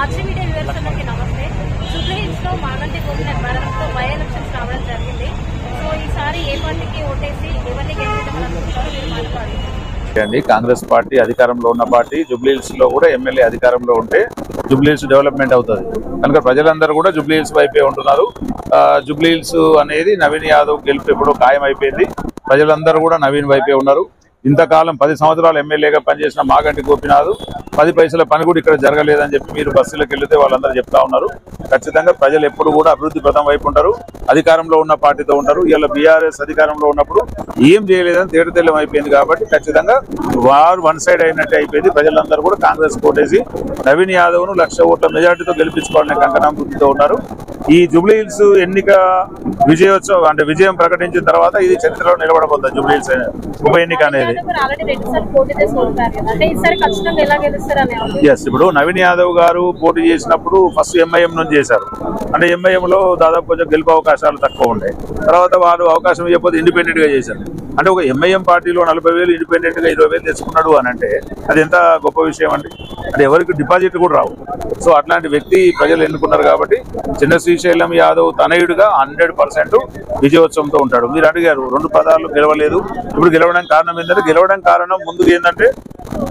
ఆర్జీమీడియా viewers అందరికీ నమస్తే. Jubilee hills లో మాగంటి గోపీనాథ్ భారతంతో బై ఎలక్షన్స్ రావడం జరిగింది. సో ఈసారి ఏ పార్టీకి ఓటేసి ఎవరిని గెలిపించాలనుకుంటారో మీరు మాట్లాడండి. కాంగ్రెస్ పార్టీ అధికారంలో ఉన్న పార్టీ. జూబ్లీహిల్స్ లో కూడా ఎమ్మెల్యే అధికారంలో ఉంటే జూబ్లీహిల్స్ డెవలప్మెంట్ అవుతుంది కనుక ప్రజలందరూ కూడా జూబ్లీహిల్స్ వైపే ఉంటున్నారు. జూబ్లీహిల్స్ అనేది నవీన్ యాదవ్ గెలుపు ఎప్పుడో ఖాయం అయిపోయింది. ప్రజలందరూ కూడా నవీన్ వైపే ఉన్నారు. ఇంతకాలం 10 సంవత్సరాలు ఎమ్మెల్యేగా పనిచేసిన మాగంటి గోపీనాథ్ 10 పైసల పని కూడా ఇక్కడ జరగలేదని చెప్పి మీరు బస్సులకు వెళ్తే వాళ్ళందరూ చెప్తా ఉన్నారు. ఖచ్చితంగా ప్రజలు ఎప్పుడు కూడా అభివృద్ధి పథం వైపు ఉంటారు, అధికారంలో ఉన్న పార్టీతో ఉంటారు. ఇలా బీఆర్ఎస్ అధికారంలో ఉన్నప్పుడు ఏం చేయలేదని తేటతెల్లం అయిపోయింది కాబట్టి ఖచ్చితంగా వారు వన్ సైడ్ అయినట్టే అయిపోయింది. ప్రజలందరూ కూడా కాంగ్రెస్ కోటేసి నవీన్ యాదవ్ ను 1,00,000 ఓట్ల మెజార్టీతో గెలిపించుకోవాలనే కంకణం బుద్ధితో ఉన్నారు. ఈ జూబ్లీహిల్స్ ఎన్నిక విజయోత్సవం అంటే విజయం ప్రకటించిన తర్వాత ఇది చరిత్రలో నిలబడబోతుంది. జూబ్లీహిల్స్ ఉప ఎన్నిక అనేది ఇప్పుడు నవీన్ యాదవ్ గారు పోటీ చేసినప్పుడు ఫస్ట్ ఎంఐఎం నుంచి చేశారు. అంటే ఎంఐఎం లో దాదాపు కొంచెం గెలుపు అవకాశాలు తక్కువ ఉండే. తర్వాత వారు అవకాశం ఇవ్వకపోతే ఇండిపెండెంట్ గా చేశారు. అంటే ఒక ఎంఐఎం పార్టీలో 40,000 ఇండిపెండెంట్ గా 20,000 తెచ్చుకున్నాడు అని అంటే అది ఎంత గొప్ప విషయం అండి. అంటే ఎవరికి డిపాజిట్ కూడా రావు. సో అట్లాంటి వ్యక్తి ప్రజలు ఎన్నుకున్నారు కాబట్టి చిన్న శ్రీశైలం యాదవ్ తనయుడిగా 100% విజయోత్సవంతో ఉంటాడు. మీరు అడిగారు 2 పదాలు గెలవలేదు, ఇప్పుడు గెలవడానికి కారణం ఏంటంటే గెలవడానికి కారణం ముందు ఏంటంటే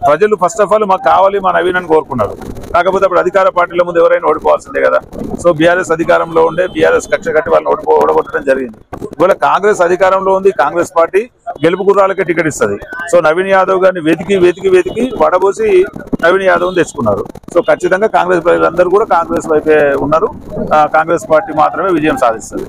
ప్రజలు ఫస్ట్ ఆఫ్ ఆల్ మాకు కావాలి మా నవీన్ అని కోరుకున్నారు. కాకపోతే అప్పుడు అధికార పార్టీల ముందు ఎవరైనా ఓడిపోవాల్సిందే కదా. సో బీఆర్ఎస్ అధికారంలో ఉండే బీఆర్ఎస్ కక్ష కట్టి వాళ్ళని ఓడగొట్టడం జరిగింది. ఇవాళ కాంగ్రెస్ అధికారంలో ఉంది. కాంగ్రెస్ పార్టీ గెలుపు గుర్రాలకే టికెట్ ఇస్తుంది. సో నవీన్ యాదవ్ గారిని వెతికి వడబోసి నవీన్ యాదవ్ తెచ్చుకున్నారు. సో ఖచ్చితంగా కాంగ్రెస్ ప్రజలందరూ కూడా కాంగ్రెస్ వైపే ఉన్నారు. కాంగ్రెస్ పార్టీ మాత్రమే విజయం సాధిస్తుంది.